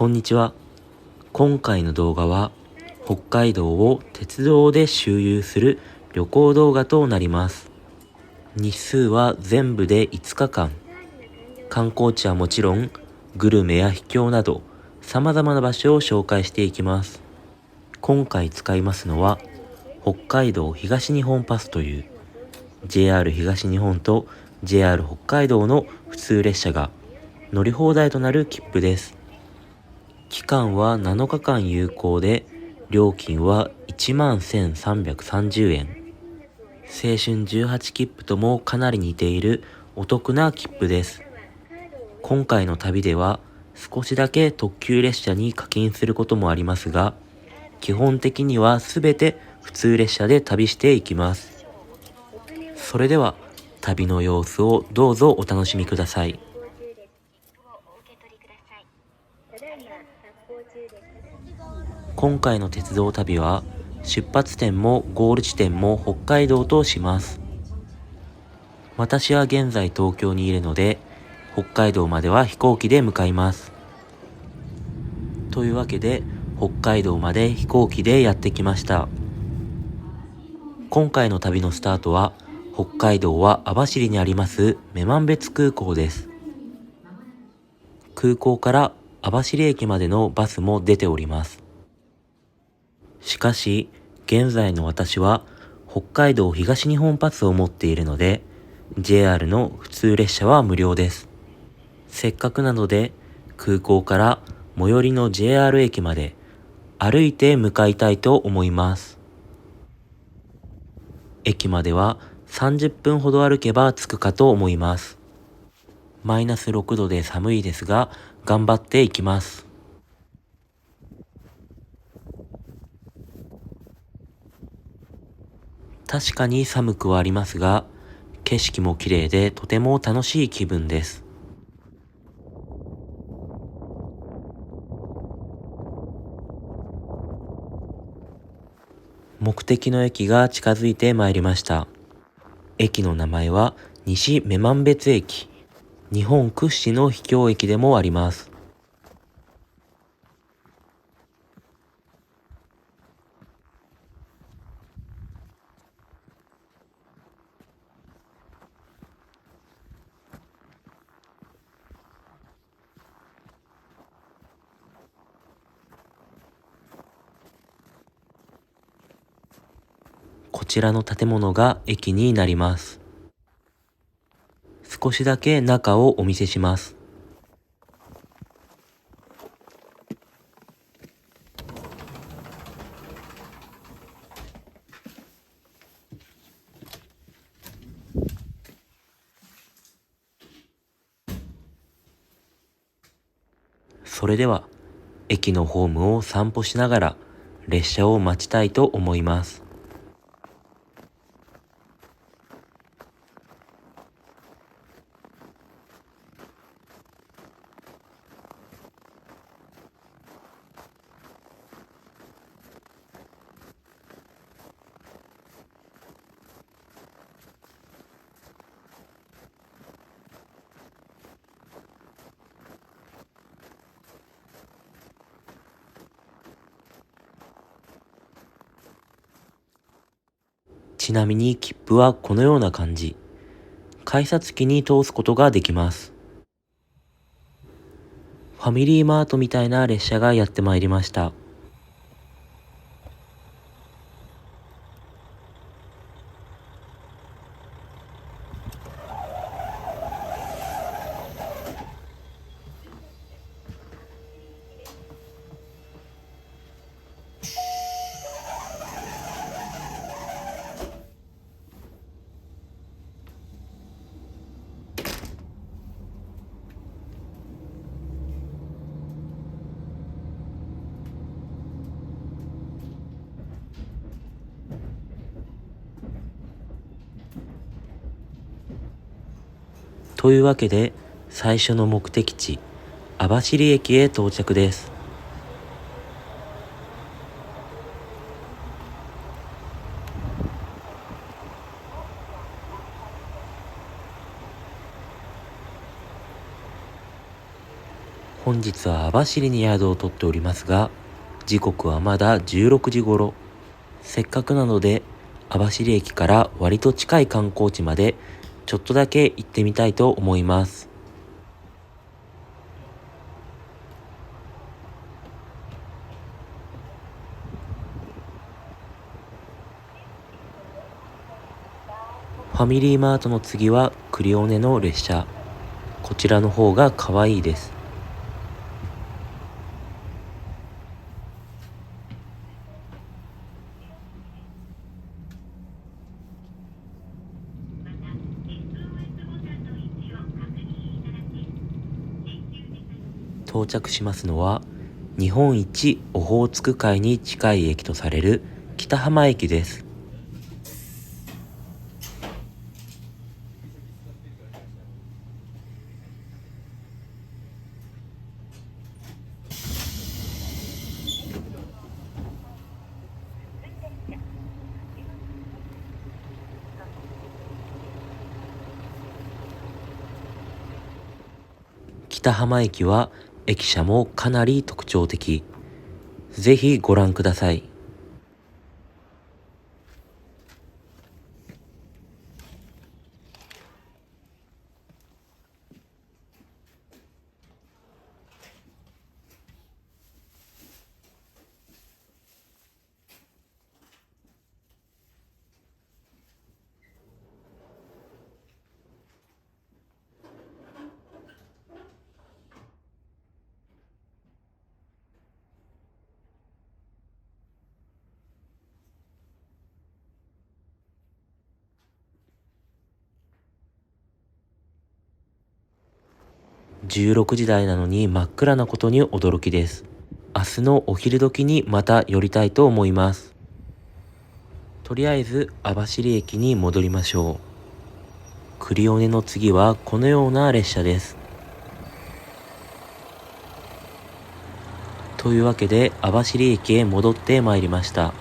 こんにちは。今回の動画は北海道を鉄道で周遊する旅行動画となります。日数は全部で5日間。観光地はもちろんグルメや秘境など様々な場所を紹介していきます。今回使いますのは北海道東日本パスという JR 東日本と JR 北海道の普通列車が乗り放題となる切符です。期間は7日間有効で、料金は11,330円。青春18切符ともかなり似ているお得な切符です。今回の旅では少しだけ特急列車に課金することもありますが、基本的にはすべて普通列車で旅していきます。それでは旅の様子をどうぞお楽しみください。今回の鉄道旅は出発点もゴール地点も北海道とします。私は現在東京にいるので北海道までは飛行機で向かいます。というわけで北海道まで飛行機でやってきました。今回の旅のスタートは北海道は網走にあります女満別空港です。空港から網走駅までのバスも出ております。しかし、現在の私は北海道東日本パスを持っているので、JR の普通列車は無料です。せっかくなので、空港から最寄りの JR 駅まで歩いて向かいたいと思います。駅までは30分ほど歩けば着くかと思います。マイナス6度で寒いですが、頑張っていきます。確かに寒くはありますが、景色も綺麗でとても楽しい気分です。目的の駅が近づいてまいりました。駅の名前は西女満別駅。日本屈指の秘境駅でもあります。こちらの建物が駅になります。少しだけ中をお見せします。それでは、駅のホームを散歩しながら列車を待ちたいと思います。ちなみに切符はこのような感じ。改札機に通すことができます。ファミリーマートみたいな列車がやってまいりました。というわけで、最初の目的地、網走駅へ到着です。本本日は網走に宿を取っておりますが、時刻はまだ16時頃。せっかくなので、網走駅から割と近い観光地までちょっとだけ行ってみたいと思います。ファミリーマートの次はクリオネの列車。こちらの方が可愛いです。到着しますのは、日本一オホーツク海に近い駅とされる北浜駅です。北浜駅は駅舎もかなり特徴的。ぜひご覧ください。16時台なのに真っ暗なことに驚きです。明日のお昼時にまた寄りたいと思います。とりあえず網走駅に戻りましょう。クリオネの次はこのような列車です。というわけで網走駅へ戻ってまいりました。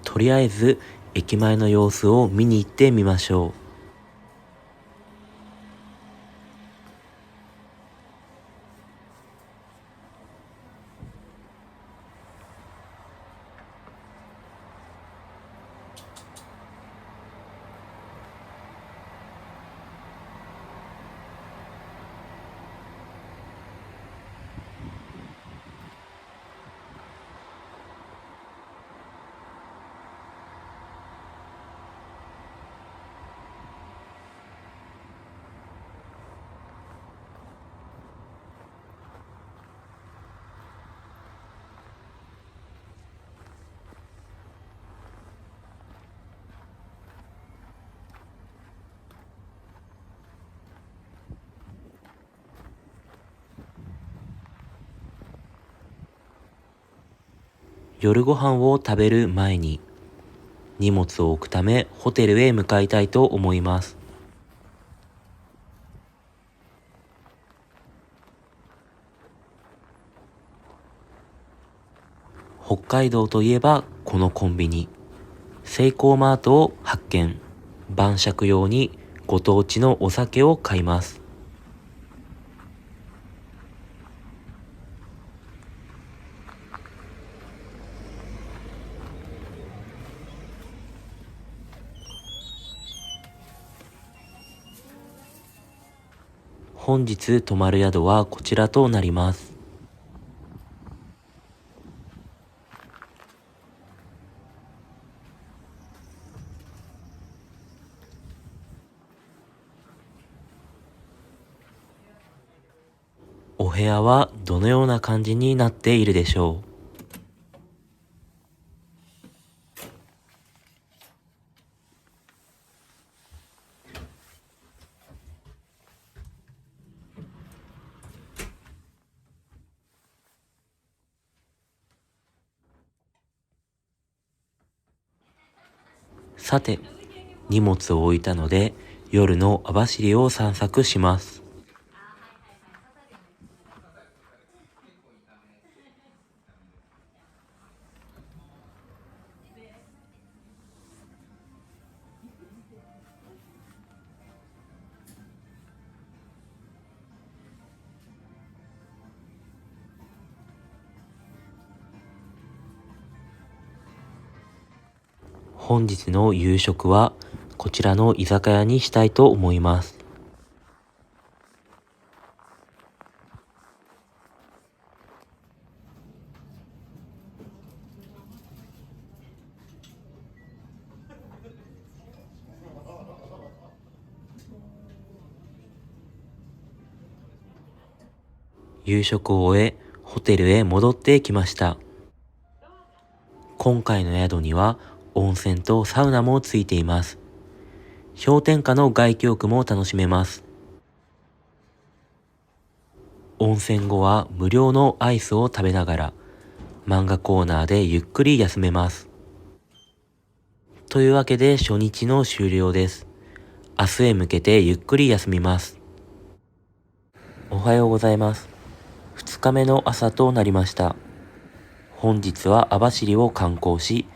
とりあえず駅前の様子を見に行ってみましょう。夜ご飯を食べる前に荷物を置くためホテルへ向かいたいと思います。北海道といえばこのコンビニ、セイコーマートを発見。晩酌用にご当地のお酒を買います。本日泊まる宿はこちらとなります。お部屋はどのような感じになっているでしょう。さて、荷物を置いたので、夜の網走を散策します。本日の夕食はこちらの居酒屋にしたいと思います。夕食を終え、ホテルへ戻ってきました。今回の宿には温泉とサウナもついています。氷点下の外気浴も楽しめます。温泉後は無料のアイスを食べながら漫画コーナーでゆっくり休めます。というわけで初日の終了です。明日へ向けてゆっくり休みます。おはようございます。2日目の朝となりました。本日は網走を観光し、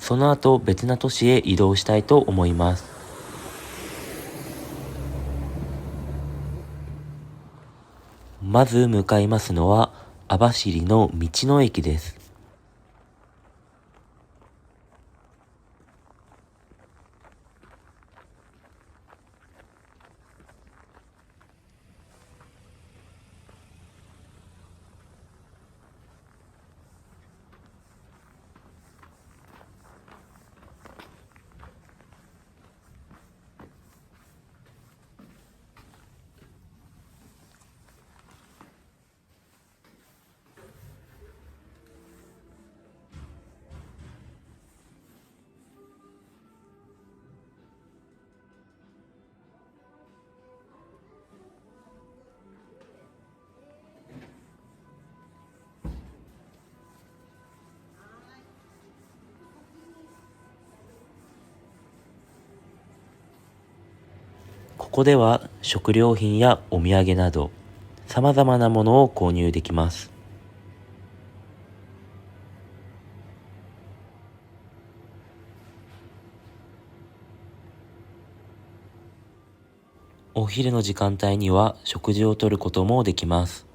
その後別な都市へ移動したいと思います。まず向かいますのは網走の道の駅です。ここでは食料品やお土産など様々なものを購入できます。お昼の時間帯には食事をとることもできます。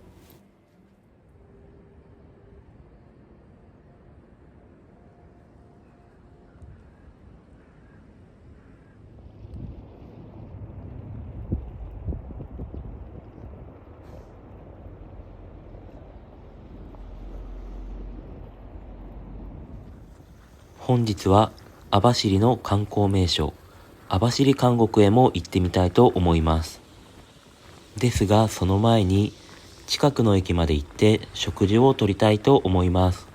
本日は網走の観光名所、網走監獄へも行ってみたいと思います。ですがその前に近くの駅まで行って食事をとりたいと思います。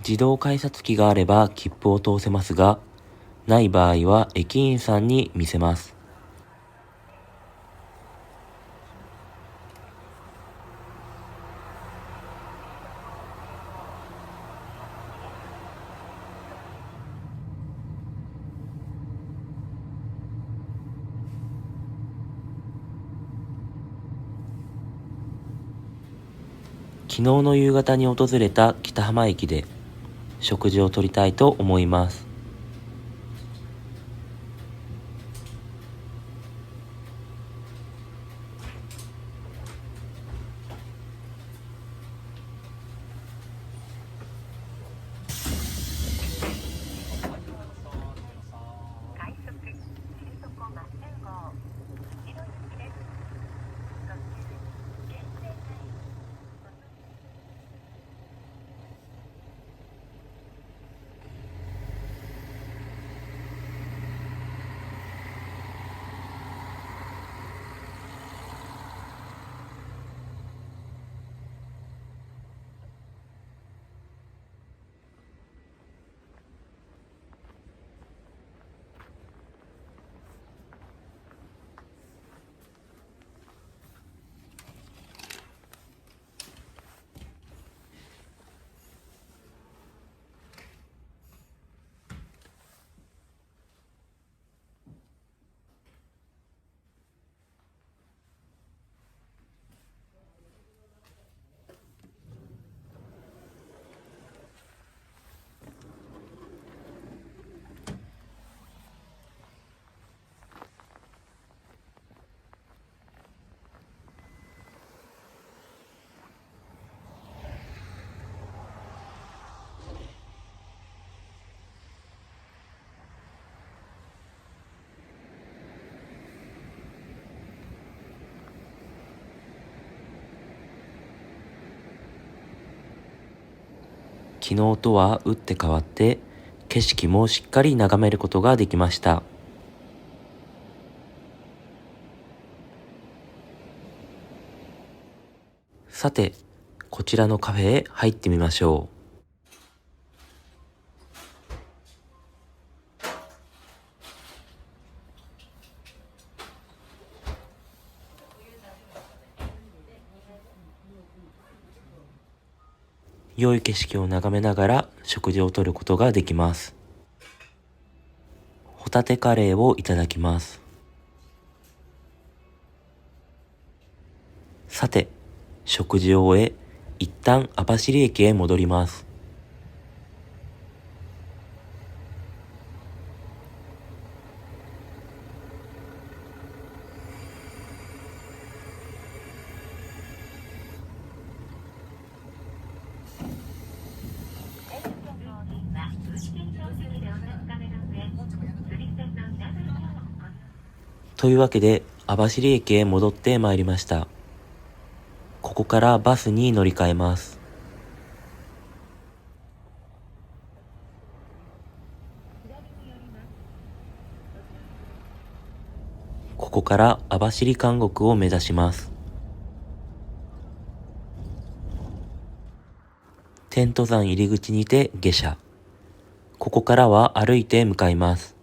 自動改札機があれば切符を通せますが、ない場合は駅員さんに見せます。昨日の夕方に訪れた北浜駅で食事をとりたいと思います。昨日とは打って変わって景色もしっかり眺めることができました。さて、こちらのカフェへ入ってみましょう。良い景色を眺めながら食事をとることができます。ホタテカレーをいただきます。さて、食事を終え、一旦網走駅へ戻ります。というわけで、網走駅へ戻ってまいりました。ここからバスに乗り換えます。ここから網走監獄を目指します。テント山入り口にて下車。ここからは歩いて向かいます。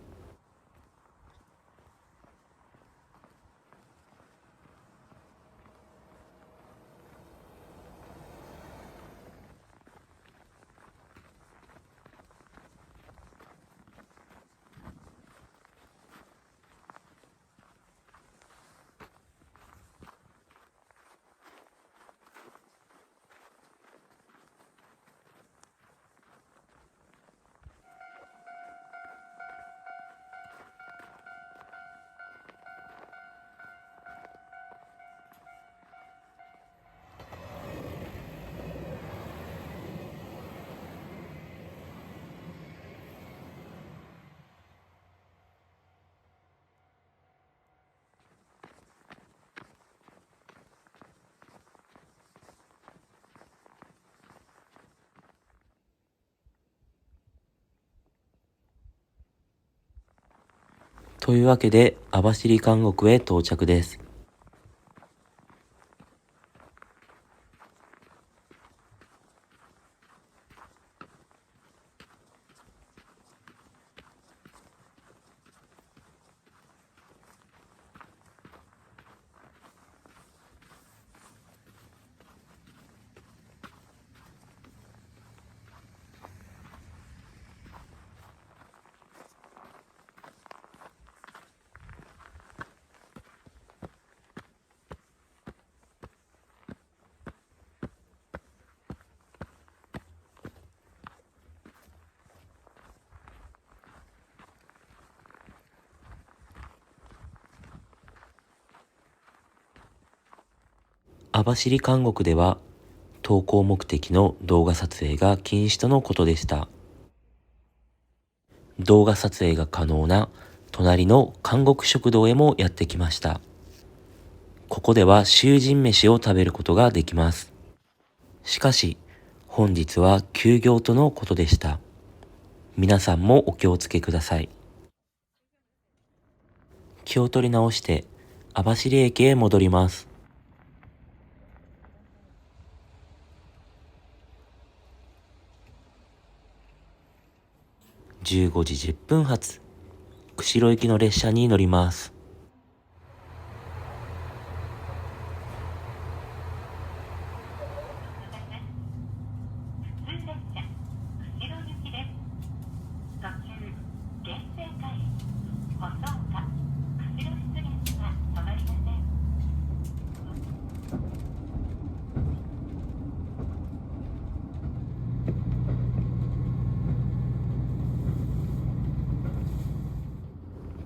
というわけで、網走監獄へ到着です。網走監獄では、投稿目的の動画撮影が禁止とのことでした。動画撮影が可能な隣の監獄食堂へもやってきました。ここでは囚人飯を食べることができます。しかし、本日は休業とのことでした。皆さんもお気をつけください。気を取り直して、網走駅へ戻ります。15時10分発、釧路行きの列車に乗ります。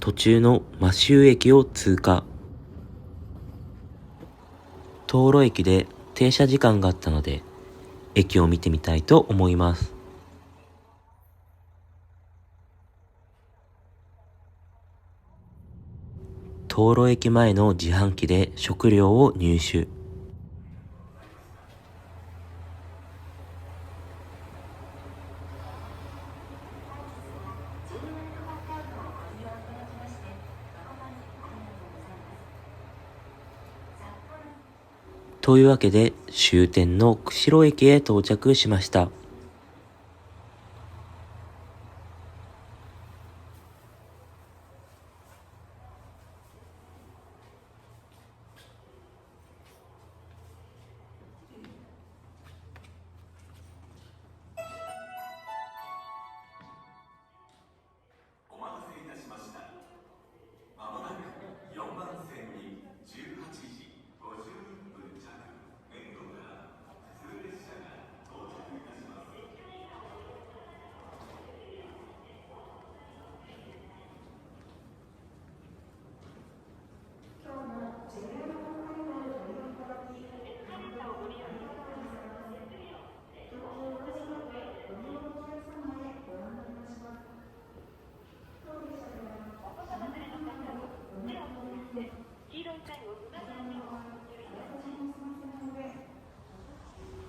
途中の摩周駅を通過。灯路駅で停車時間があったので、駅を見てみたいと思います。灯路駅前の自販機で食料を入手。というわけで終点の釧路駅へ到着しました。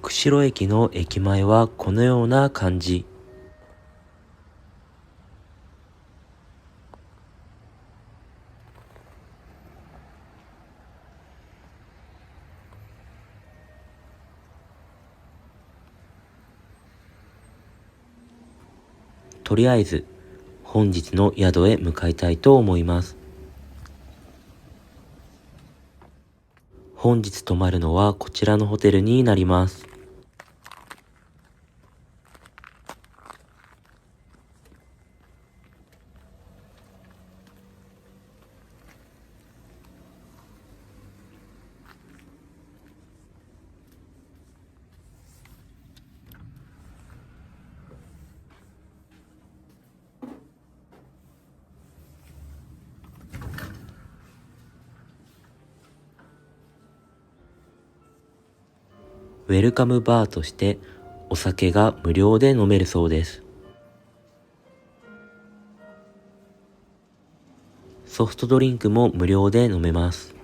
釧路駅の駅前はこのような感じ。とりあえず本日の宿へ向かいたいと思います。本日泊まるのはこちらのホテルになります。ウェルカムバーとしてお酒が無料で飲めるそうです。ソフトドリンクも無料で飲めます。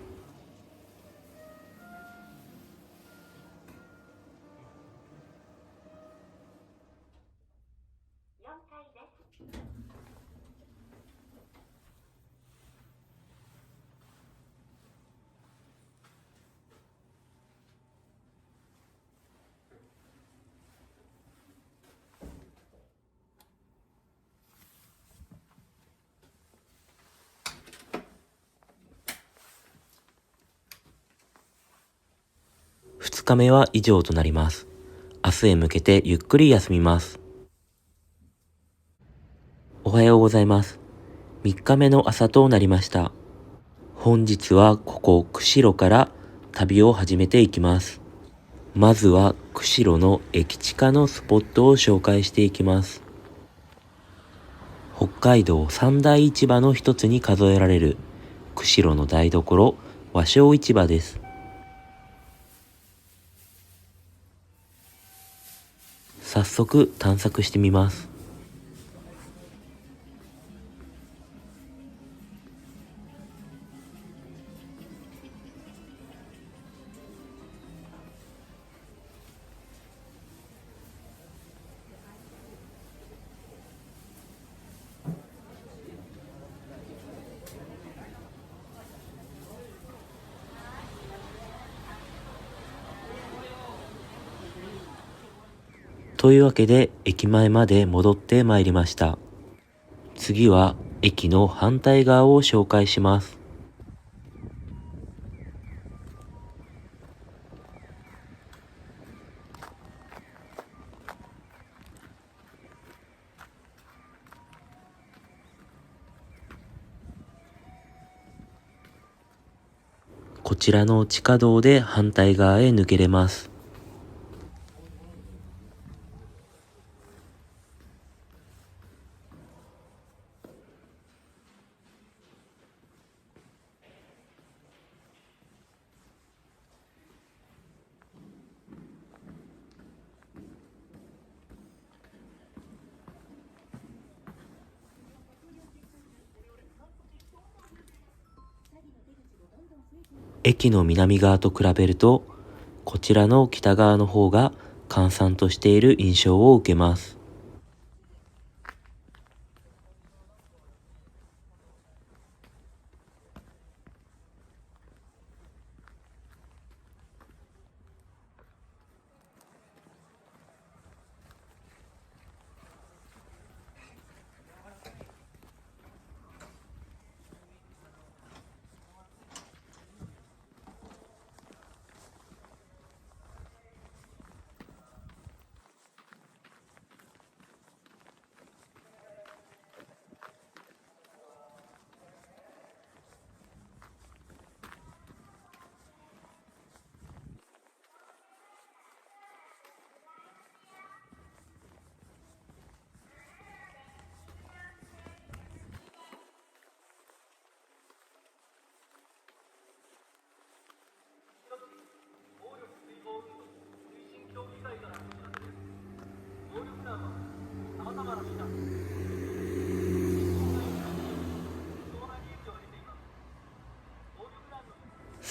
2日目は以上となります。明日へ向けてゆっくり休みます。おはようございます。3日目の朝となりました。本日はここ釧路から旅を始めていきます。まずは釧路の駅地下のスポットを紹介していきます。北海道三大市場の一つに数えられる釧路の台所和商市場です。早速探索してみます。というわけで駅前まで戻ってまいりました。次は駅の反対側を紹介します。こちらの地下道で反対側へ抜けれます。駅の南側と比べると、こちらの北側の方が閑散としている印象を受けます。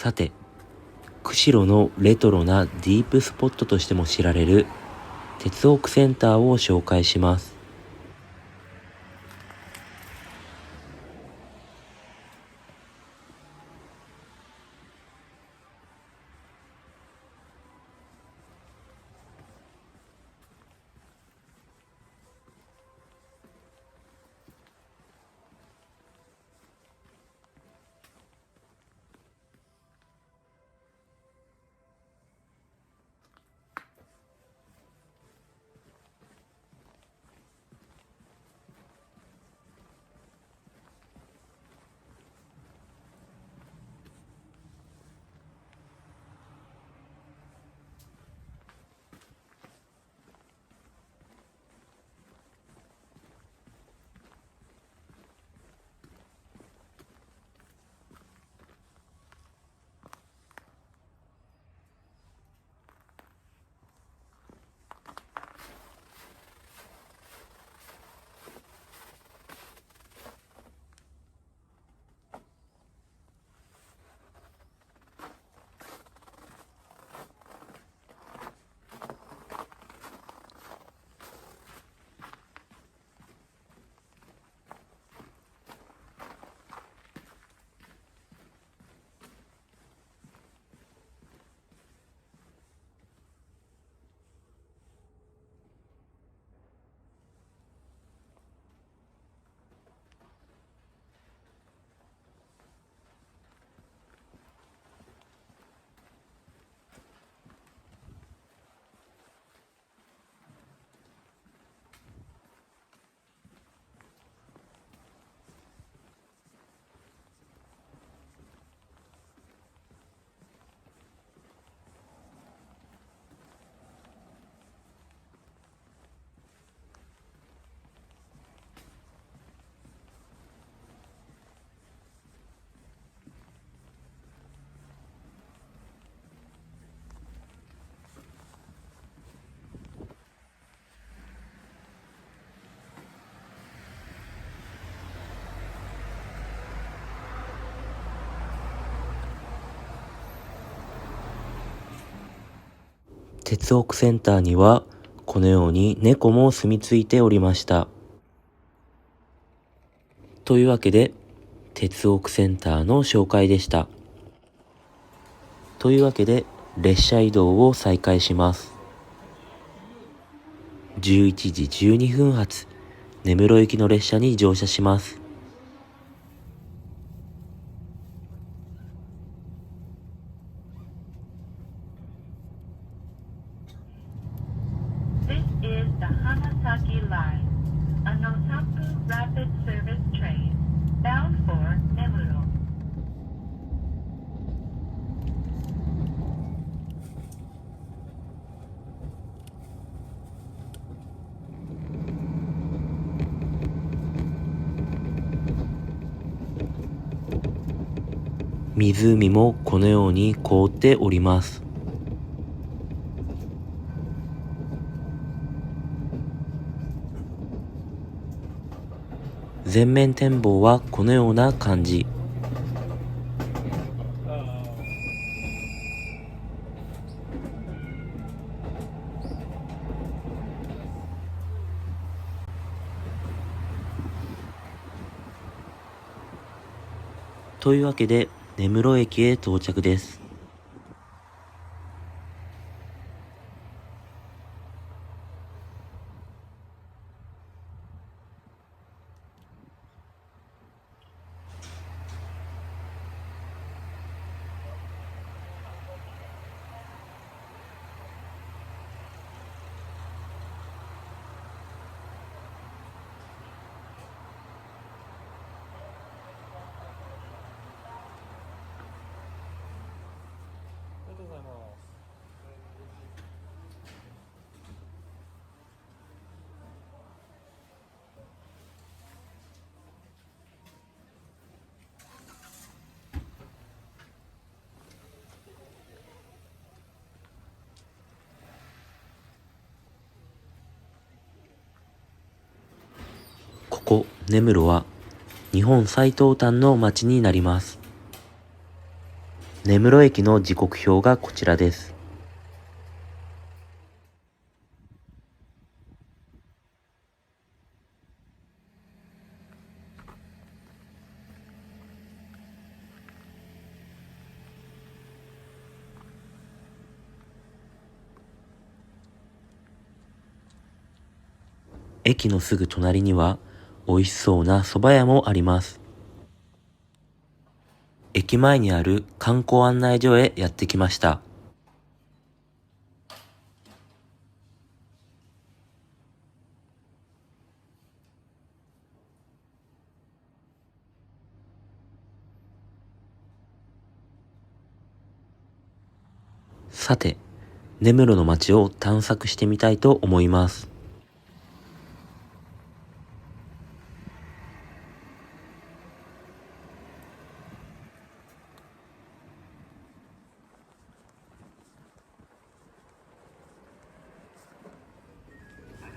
さて、釧路のレトロなディープスポットとしても知られる鉄オクセンターを紹介します。鉄オクセンターにはこのように猫も住み着いておりました。というわけで、鉄オクセンターの紹介でした。というわけで、列車移動を再開します。11時12分発、根室行きの列車に乗車します。This is the Hamasaki Line, a Nosaku Rapid Service train bound for Nemuro. 湖もこのように凍っております。全面展望はこのような感じ。というわけで、根室駅へ到着です。ここ根室は日本最東端の町になります。根室駅の時刻表がこちらです。駅のすぐ隣には美味しそうな蕎麦屋もあります。駅前にある観光案内所へやってきました。さて、根室の街を探索してみたいと思います。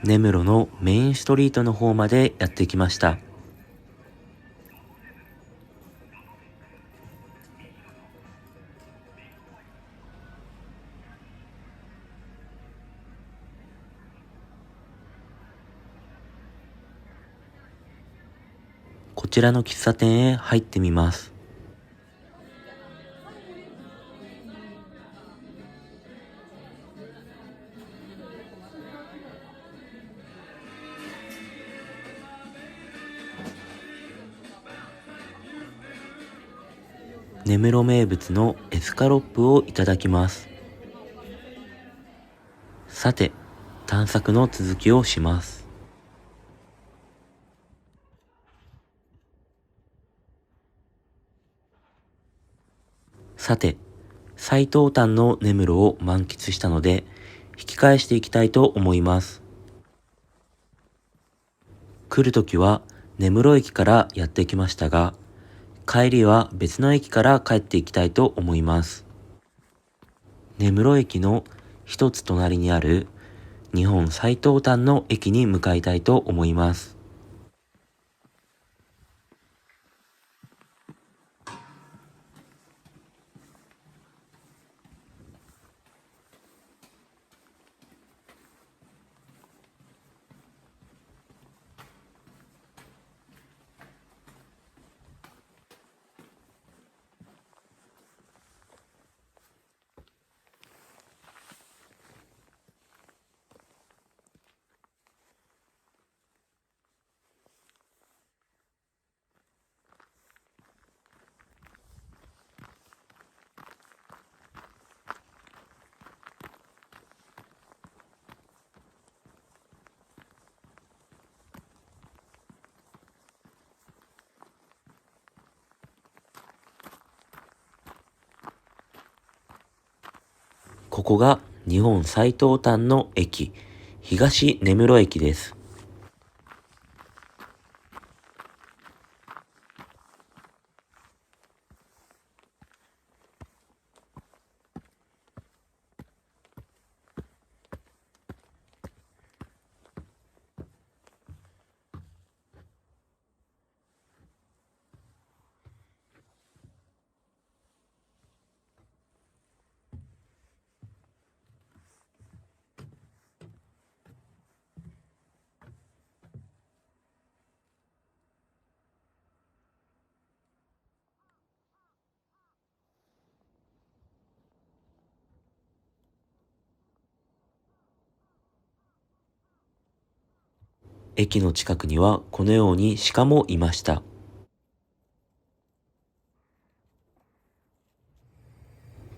根室のメインストリートの方までやってきました。こちらの喫茶店へ入ってみます。根室名物のエスカロップをいただきます。さて、探索の続きをします。さて、最東端の根室を満喫したので、引き返していきたいと思います。来るときは根室駅からやってきましたが、帰りは別の駅から帰っていきたいと思います。根室駅の一つ隣にある日本最東端の駅に向かいたいと思います。ここが日本最東端の駅、東根室駅です。駅の近くにはこのように鹿もいました。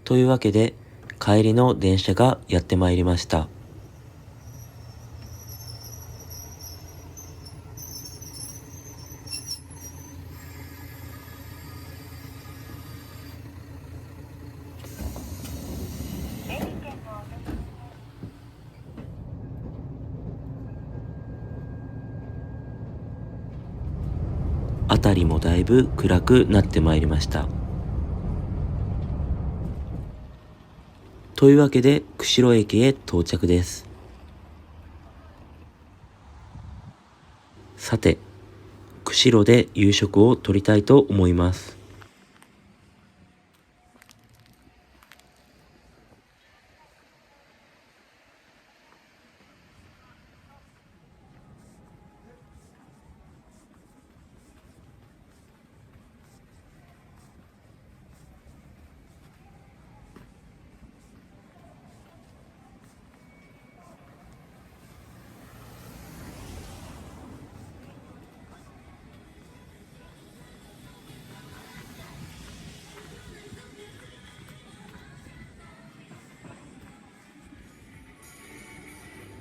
というわけで、帰りの電車がやってまいりました。辺りもだいぶ暗くなってまいりました。というわけで、釧路駅へ到着です。さて、釧路で夕食をとりたいと思います。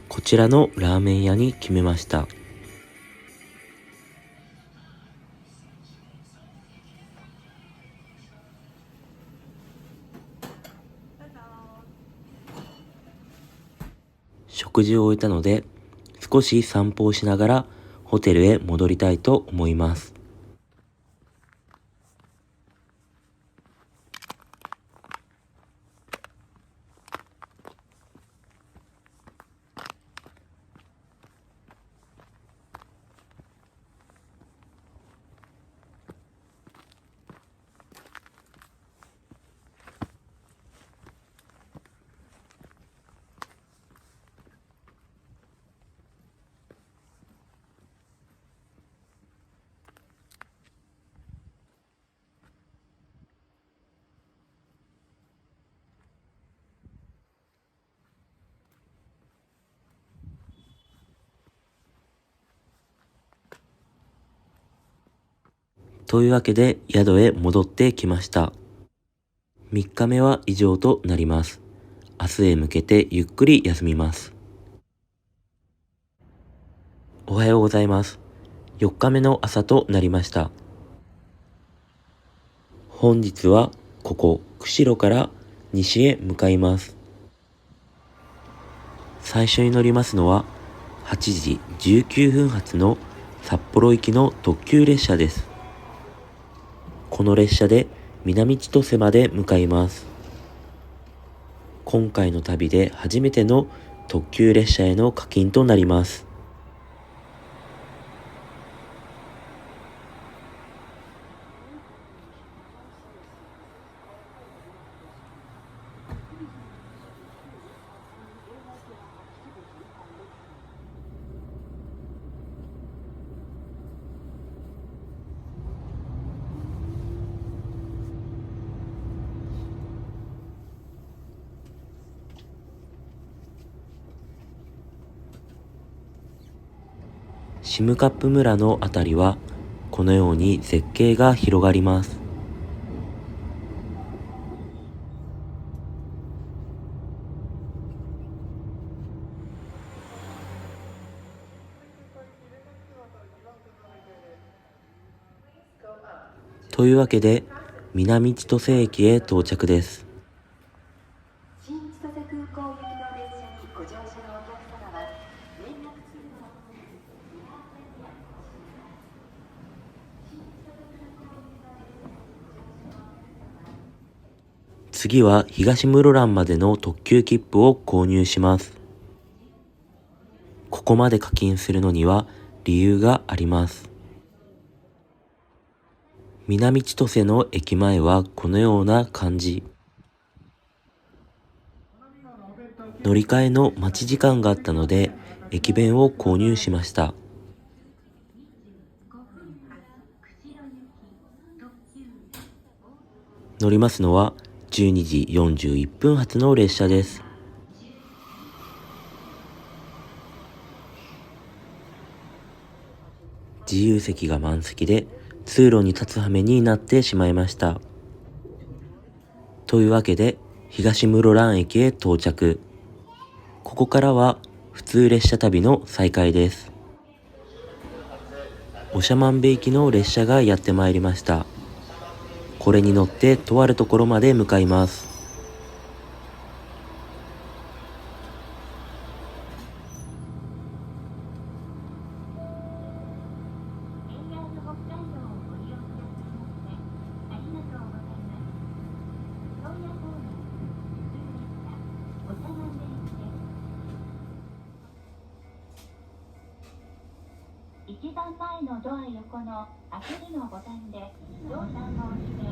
こちらのラーメン屋に決めました。食事を終えたので、少し散歩をしながらホテルへ戻りたいと思います。というわけで宿へ戻ってきました。3日目は以上となります。明日へ向けてゆっくり休みます。おはようございます。4日目の朝となりました。本日はここ釧路から西へ向かいます。最初に乗りますのは8時19分発の札幌行きの特急列車です。この列車で南千歳まで向かいます。今回の旅で初めての特急列車への課金となります。シムカップ村のあたりはこのように絶景が広がります。というわけで南千歳駅へ到着です。新千歳空港行きの列車にご乗車のお客様は連絡通の次は東室蘭までの特急切符を購入します。ここまで課金するのには理由があります。南千歳の駅前はこのような感じ。乗り換えの待ち時間があったので駅弁を購入しました。乗りますのは12時41分発の列車です。自由席が満席で通路に立つ羽目になってしまいました。というわけで東室蘭駅へ到着。ここからは普通列車旅の再開です。長万部行きの列車がやってまいりました。これに乗ってとあるところまで向かいます。一番前のドア横の開けるのボタンでドアを押して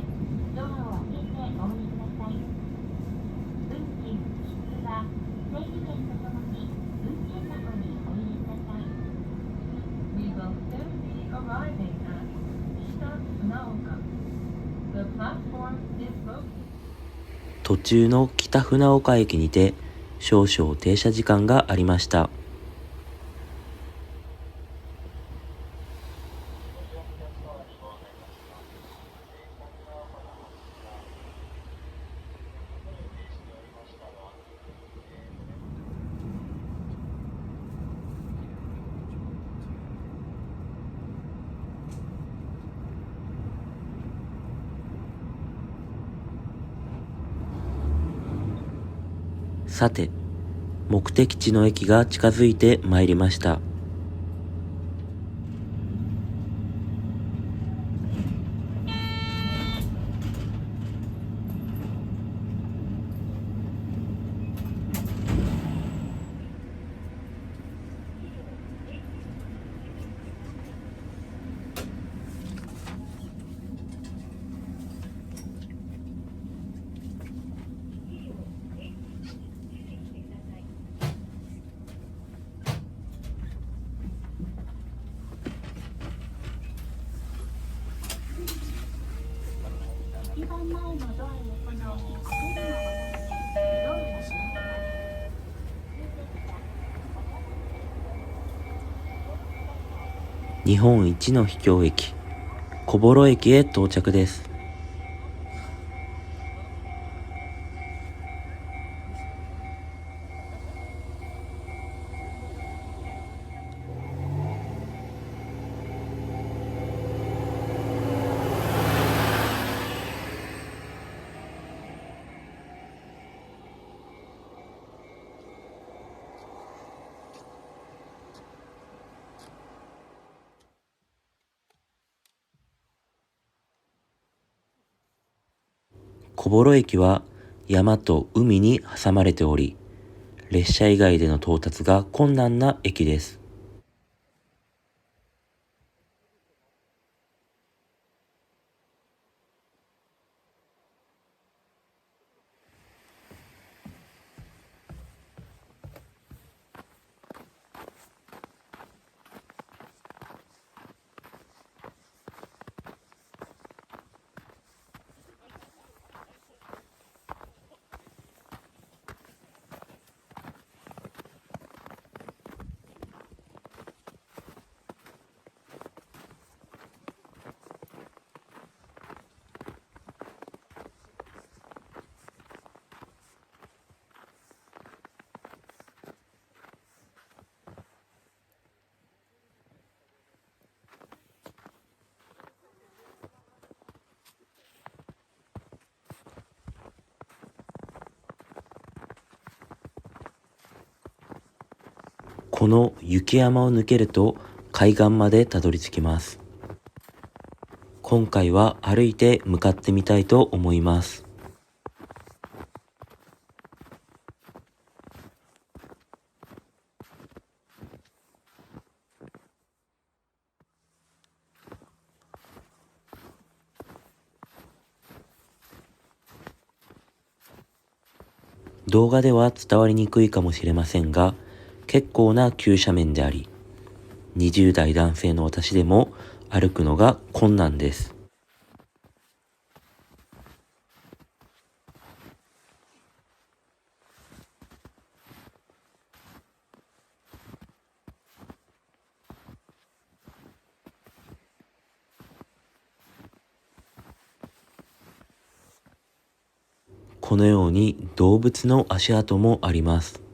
ドアを開けてお降りください。運賃、切符は整理券とともに運賃箱にお入れください。We will soon be arriving at Kita Funaoka. The platform is located. 途中の北船岡駅にて少々停車時間がありました。さて、目的地の駅が近づいてまいりました。一番前のドア横の開けるのボタンでドアが閉まります。日本一の秘境駅、小幌駅へ到着です。小幌駅は山と海に挟まれており、列車以外での到達が困難な駅です。この雪山を抜けると海岸までたどり着きます。今回は歩いて向かってみたいと思います。動画では伝わりにくいかもしれませんが、結構な急斜面であり、20代男性の私でも歩くのが困難です。このように動物の足跡もあります。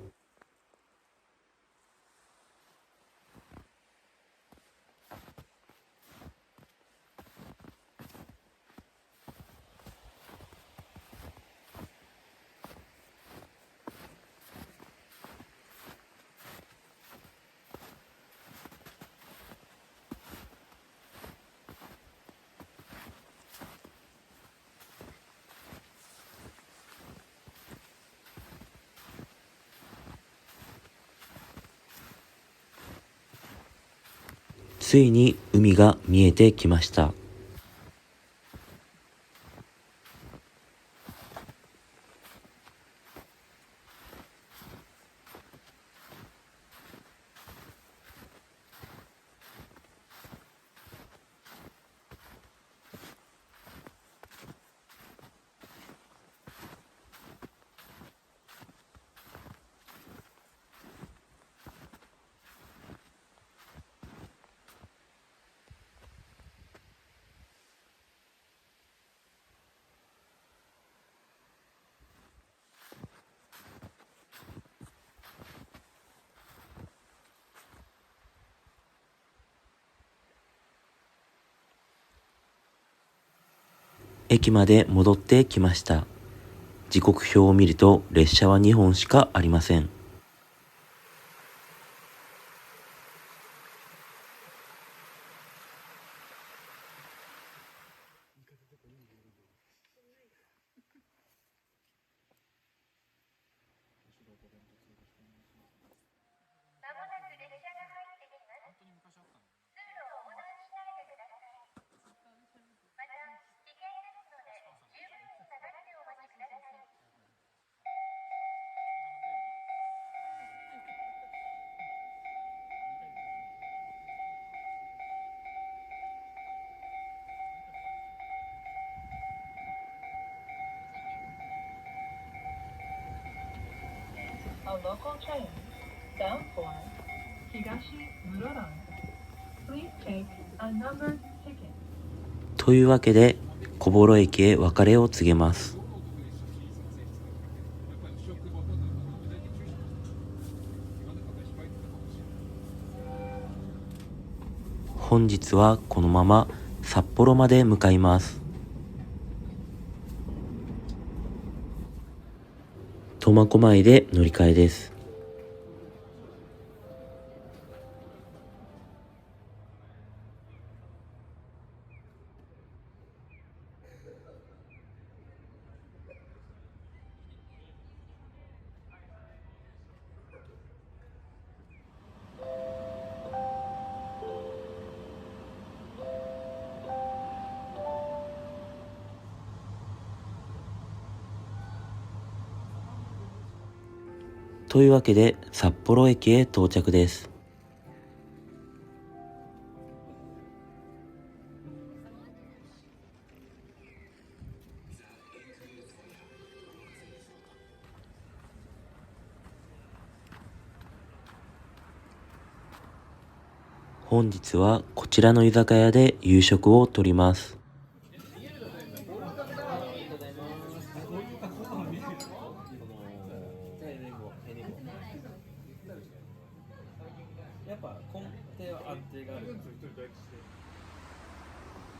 ついに海が見えてきました。駅まで戻ってきました。時刻表を見ると列車は2本しかありません。A local train bound for Higashi Muroran. Please take a numbered ticket. というわけで、小幌駅へ別れを告げます。本日はこのまま札幌まで向かいます。苫小牧で乗り換えです。というわけで札幌駅へ到着です。本日はこちらの居酒屋で夕食をとります。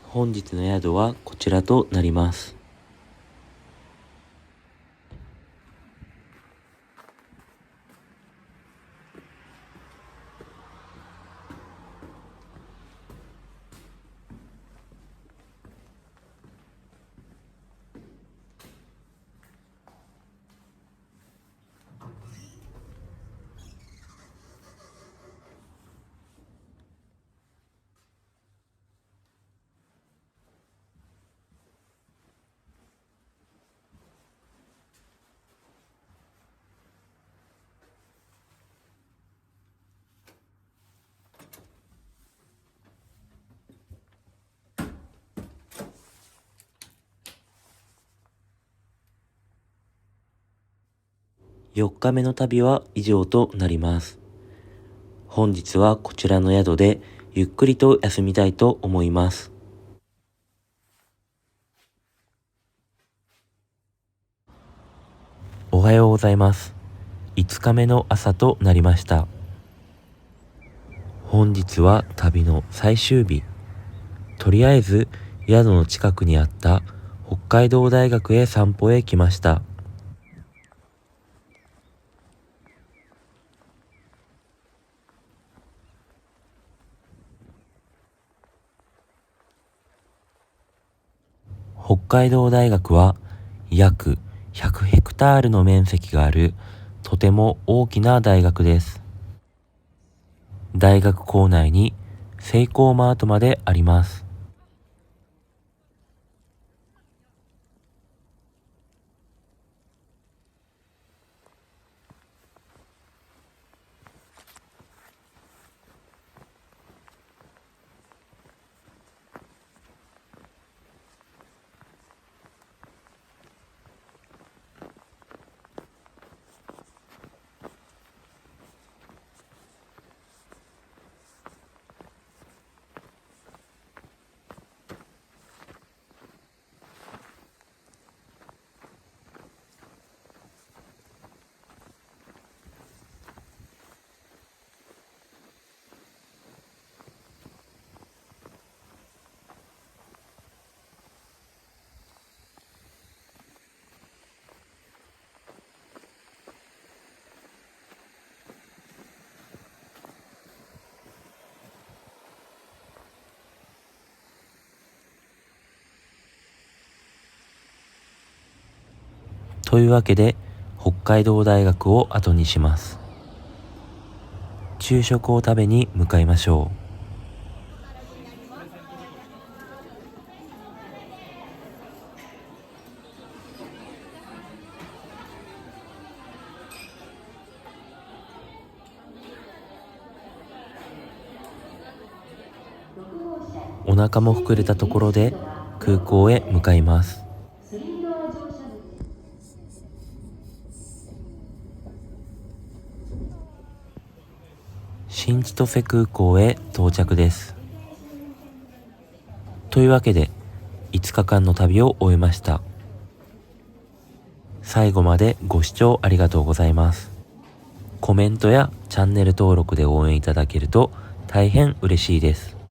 本日の宿はこちらとなります。4日目の旅は以上となります。本日はこちらの宿でゆっくりと休みたいと思います。おはようございます。5日目の朝となりました。本日は旅の最終日。とりあえず宿の近くにあった北海道大学へ散歩へ来ました。北海道大学は約100ヘクタールの面積があるとても大きな大学です。大学構内にセイコーマートまであります。というわけで北海道大学を後にします。昼食を食べに向かいましょう。お腹も膨れたところで空港へ向かいます。新千歳空港へ到着です。というわけで5日間の旅を終えました。最後までご視聴ありがとうございます。コメントやチャンネル登録で応援いただけると大変嬉しいです。